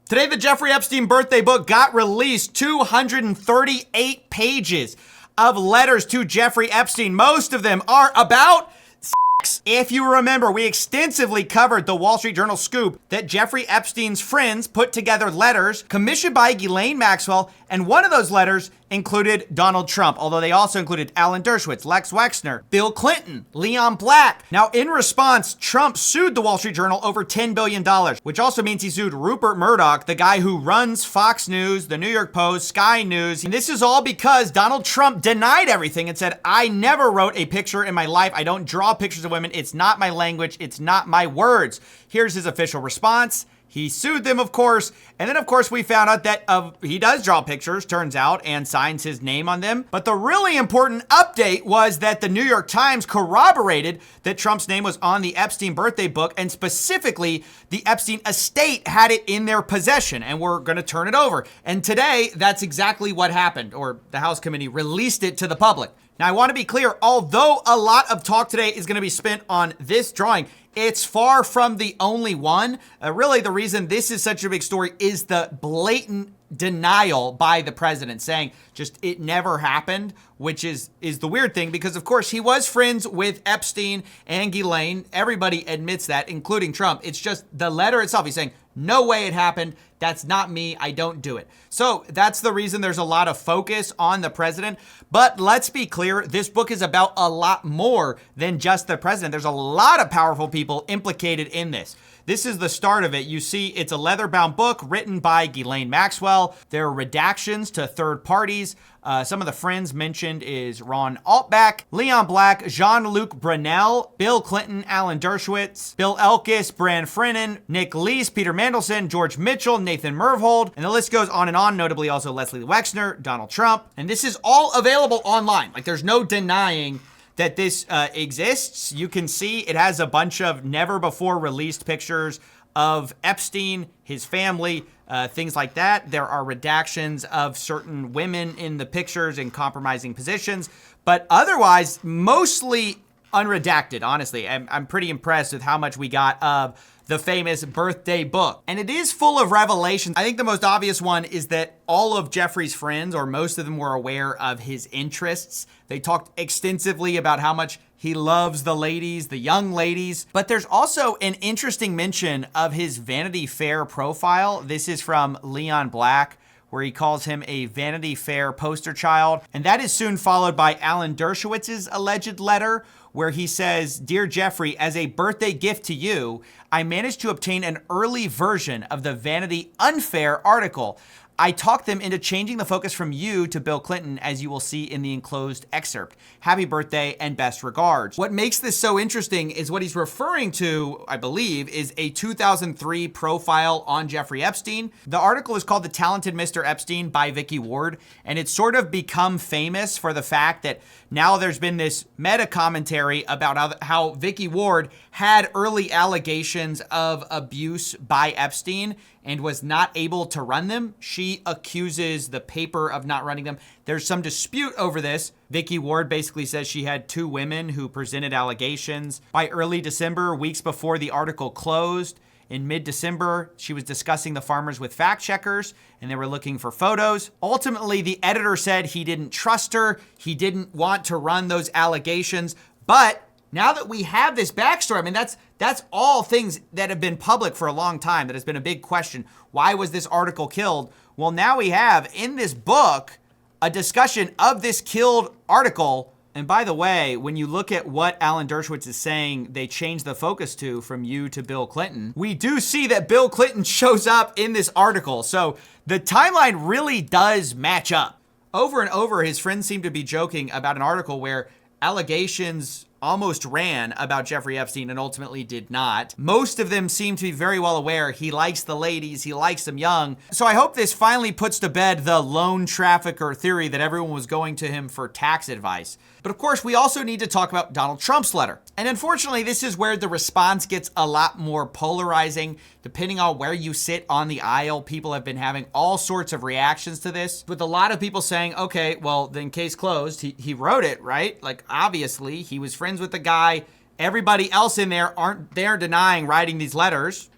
Today, the Jeffrey Epstein birthday book got released. 238 pages of letters to Jeffrey Epstein. Most of them are about sex. If you remember, we extensively covered the Wall Street Journal scoop that Jeffrey Epstein's friends put together letters commissioned by Ghislaine Maxwell, and one of those letters included Donald Trump, although they also included Alan Dershowitz, Lex Wexner, Bill Clinton, Leon Black. Now, in response, Trump sued the Wall Street Journal over $10 billion, which also means he sued Rupert Murdoch, the guy who runs Fox News, the New York Post, Sky News. And this is all because Donald Trump denied everything and said, I never wrote a picture in my life. I don't draw pictures of women. It's not my language. It's not my words. Here's his official response. He sued them, of course. And then, of course, we found out that he does draw pictures, turns out, and signs his name on them. But the really important update was that the New York Times corroborated that Trump's name was on the Epstein birthday book, and specifically, the Epstein estate had it in their possession, and we're going to turn it over. And today, that's exactly what happened, or the House committee released it to the public. Now, I want to be clear, although a lot of talk today is going to be spent on this drawing, it's far from the only one. Really, the reason this is such a big story is the blatant denial by the president, saying just it never happened, which is the weird thing, because of course he was friends with Epstein and Ghislaine. Everybody admits that, including Trump. It's just the letter itself. He's saying, no way it happened. That's not me. I don't do it. So that's the reason there's a lot of focus on the president. But let's be clear, this book is about a lot more than just the president. There's a lot of powerful people implicated in this. This is the start of it. You see, it's a leather-bound book written by Ghislaine Maxwell. There are redactions to third parties. Some of the friends mentioned is Ron Altbach, Leon Black, Jean-Luc Brunel, Bill Clinton, Alan Dershowitz, Bill Elkis, Bran Frennan, Nick Leese, Peter Mandelson, George Mitchell, Nathan Myhrvold, and the list goes on and on, notably also Leslie Wexner, Donald Trump. And this is all available online. Like, there's no denying that this exists. You can see it has a bunch of never before released pictures of Epstein, his family, things like that. There are redactions of certain women in the pictures in compromising positions, but otherwise mostly unredacted. Honestly, I'm pretty impressed with how much we got of the famous birthday book. And it is full of revelations. I think the most obvious one is that all of Jeffrey's friends, or most of them, were aware of his interests. They talked extensively about how much he loves the ladies, the young ladies. But there's also an interesting mention of his Vanity Fair profile. This is from Leon Black, where he calls him a Vanity Fair poster child. And that is soon followed by Alan Dershowitz's alleged letter, where he says, Dear Jeffrey, as a birthday gift to you, I managed to obtain an early version of the Vanity Unfair article. I talked them into changing the focus from you to Bill Clinton, as you will see in the enclosed excerpt. Happy birthday and best regards. What makes this so interesting is what he's referring to, I believe, is a 2003 profile on Jeffrey Epstein. The article is called The Talented Mr. Epstein by Vicky Ward, and it's sort of become famous for the fact that now there's been this meta commentary about how Vicky Ward had early allegations of abuse by Epstein and was not able to run them. She accuses the paper of not running them. There's some dispute over this. Vicky Ward basically says she had two women who presented allegations. By early December, weeks before the article closed, in mid-December, she was discussing the farmers with fact checkers, and they were looking for photos. Ultimately, the editor said he didn't trust her. He didn't want to run those allegations. But now that we have this backstory, I mean, that's all things that have been public for a long time. That has been a big question. Why was this article killed? Well, now we have in this book a discussion of this killed article. And by the way, when you look at what Alan Dershowitz is saying, they changed the focus to from you to Bill Clinton. We do see that Bill Clinton shows up in this article. So the timeline really does match up. Over and over, his friends seem to be joking about an article where allegations almost ran about Jeffrey Epstein and ultimately did not. Most of them seem to be very well aware he likes the ladies, he likes them young. So I hope this finally puts to bed the lone trafficker theory that everyone was going to him for tax advice. But of course, we also need to talk about Donald Trump's letter. And unfortunately, this is where the response gets a lot more polarizing. Depending on where you sit on the aisle, people have been having all sorts of reactions to this, with a lot of people saying, okay, well, then case closed. He wrote it, right? Like, obviously, he was friends with the guy. Everybody else in there aren't there denying writing these letters.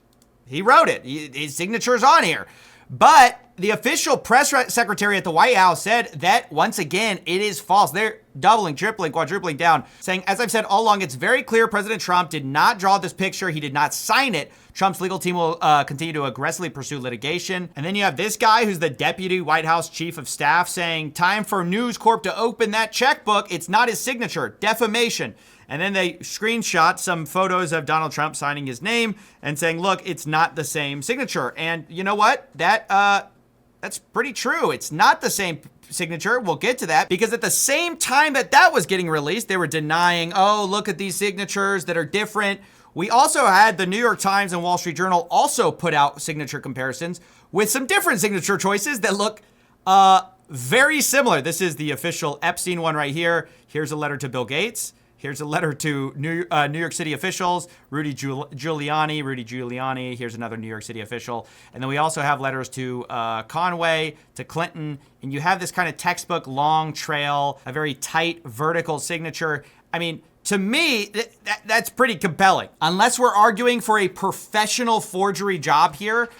He wrote it. His signature's on here. But the official press secretary at the White House said that, once again, it is false. They're doubling, tripling, quadrupling down, saying, as I've said all along, it's very clear President Trump did not draw this picture. He did not sign it. Trump's legal team will continue to aggressively pursue litigation. And then you have this guy who's the deputy White House chief of staff saying, time for News Corp to open that checkbook. It's not his signature. Defamation. And then they screenshot some photos of Donald Trump signing his name and saying, look, it's not the same signature. And you know what? That's pretty true. It's not the same signature. We'll get to that, because at the same time that was getting released, they were denying, oh, look at these signatures that are different. We also had the New York Times and Wall Street Journal also put out signature comparisons with some different signature choices that look very similar. This is the official Epstein one right here. Here's a letter to Bill Gates. Here's a letter to New York City officials, Rudy Giuliani. Here's another New York City official. And then we also have letters to Conway, to Clinton. And you have this kind of textbook long trail, a very tight vertical signature. I mean, to me, that's pretty compelling. Unless we're arguing for a professional forgery job here,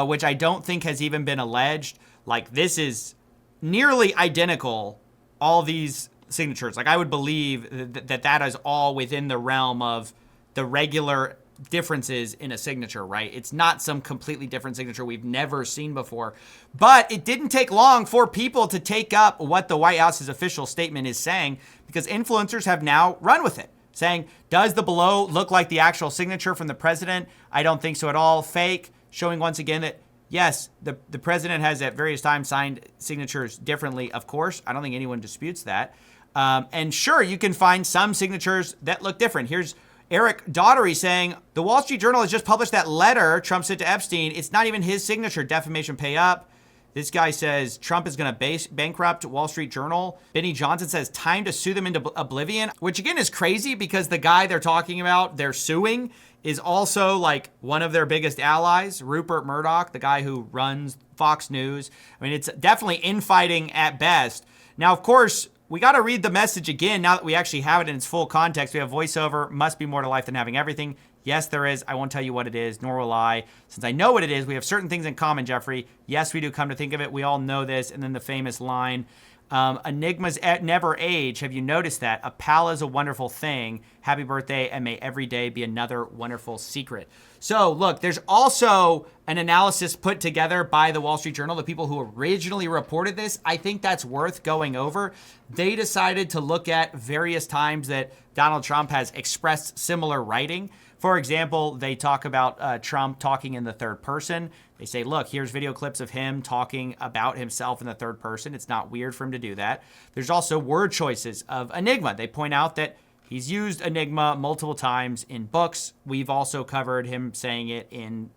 which I don't think has even been alleged. Like, this is nearly identical, all these signatures. Like, I would believe that is all within the realm of the regular differences in a signature, right? It's not some completely different signature we've never seen before. But it didn't take long for people to take up what the White House's official statement is saying, because influencers have now run with it, saying, does the below look like the actual signature from the president? I don't think so at all. Fake. Showing once again that, yes, the president has at various times signed signatures differently, of course. I don't think anyone disputes that. And sure, you can find some signatures that look different. Here's Eric Daughtery saying, the Wall Street Journal has just published that letter Trump sent to Epstein. It's not even his signature. Defamation, pay up. This guy says Trump is going to bankrupt Wall Street Journal. Benny Johnson says time to sue them into oblivion, which again is crazy because the guy they're talking about, they're suing, is also like one of their biggest allies, Rupert Murdoch, the guy who runs Fox News. I mean, it's definitely infighting at best. Now, of course, we got to read the message again now that we actually have it in its full context. We have voiceover, must be more to life than having everything. Yes, there is. I won't tell you what it is, nor will I. Since I know what it is, we have certain things in common, Jeffrey. Yes, we do, come to think of it. We all know this. And then the famous line, enigmas never age. Have you noticed that? A pal is a wonderful thing. Happy birthday, and may every day be another wonderful secret. So look, there's also an analysis put together by the Wall Street Journal, the people who originally reported this. I think that's worth going over. They decided to look at various times that Donald Trump has expressed similar writing. For example, they talk about Trump talking in the third person. They say, look, here's video clips of him talking about himself in the third person. It's not weird for him to do that. There's also word choices of enigma. They point out that he's used enigma multiple times in books. We've also covered him saying it in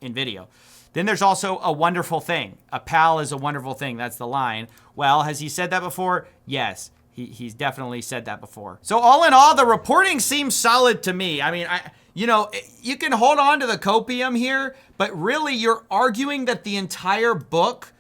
video. Then there's also a wonderful thing. A pal is a wonderful thing. That's the line. Well, has he said that before? Yes. He's definitely said that before. So all in all, the reporting seems solid to me. I mean, you can hold on to the copium here, but really you're arguing that the entire book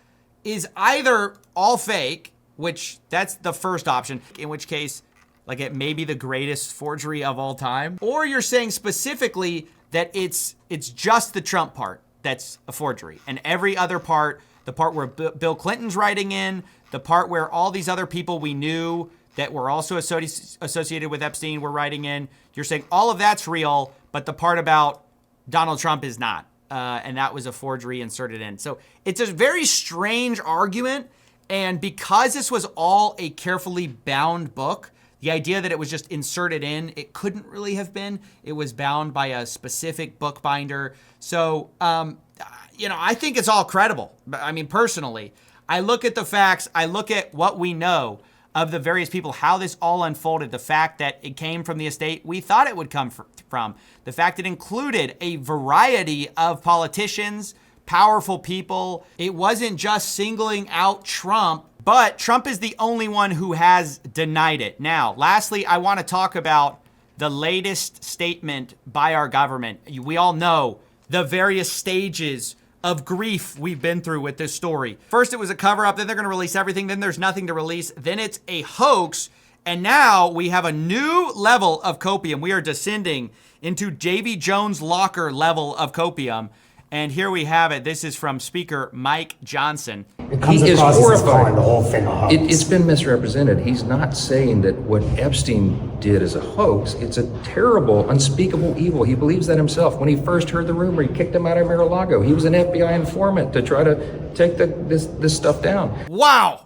is either all fake, which that's the first option, in which case, like, it may be the greatest forgery of all time, or you're saying specifically that it's just the Trump part that's a forgery, and every other part, the part where Bill Clinton's writing in, the part where all these other people we knew that were also associated with Epstein were writing in, you're saying all of that's real, but the part about Donald Trump is not. And that was a forgery inserted in. So it's a very strange argument. And because this was all a carefully bound book, the idea that it was just inserted in, it couldn't really have been. It was bound by a specific bookbinder. So, I think it's all credible. I mean, personally, I look at the facts. I look at what we know of the various people, how this all unfolded, the fact that it came from the estate we thought it would come from, the fact it included a variety of politicians, powerful people. It wasn't just singling out Trump, but Trump is the only one who has denied it. Now, lastly, I want to talk about the latest statement by our government. We all know the various stages of grief we've been through with this story. First, it was a cover-up, then they're going to release everything, then there's nothing to release, then it's a hoax, and now we have a new level of copium. We are descending into Davy Jones' locker level of copium. And here we have it. This is from Speaker Mike Johnson. It comes He is across as horrified. calling the whole thing a hoax. It's been misrepresented. He's not saying that what Epstein did is a hoax. It's a terrible, unspeakable evil. He believes that himself. When he first heard the rumor, he kicked him out of Mar-a-Lago. He was an FBI informant to try to take this stuff down. Wow.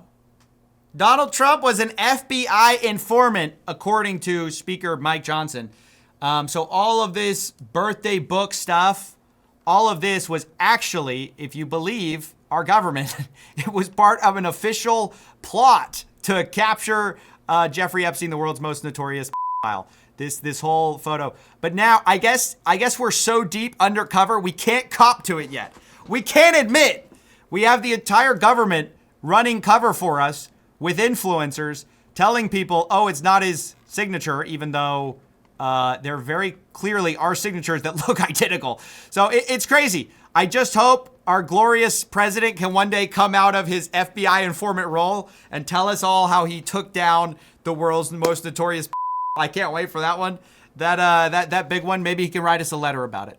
Donald Trump was an FBI informant, according to Speaker Mike Johnson. So all of this birthday book stuff, all of this was actually, if you believe our government, it was part of an official plot to capture Jeffrey Epstein, the world's most notorious pedophile. This whole photo. But now I guess we're so deep undercover we can't cop to it yet. We can't admit we have the entire government running cover for us with influencers telling people, oh, it's not his signature, even though they're very clearly our signatures that look identical. So it's crazy. I just hope our glorious president can one day come out of his FBI informant role and tell us all how he took down the world's most notorious. I can't wait for that one. That big one. Maybe he can write us a letter about it.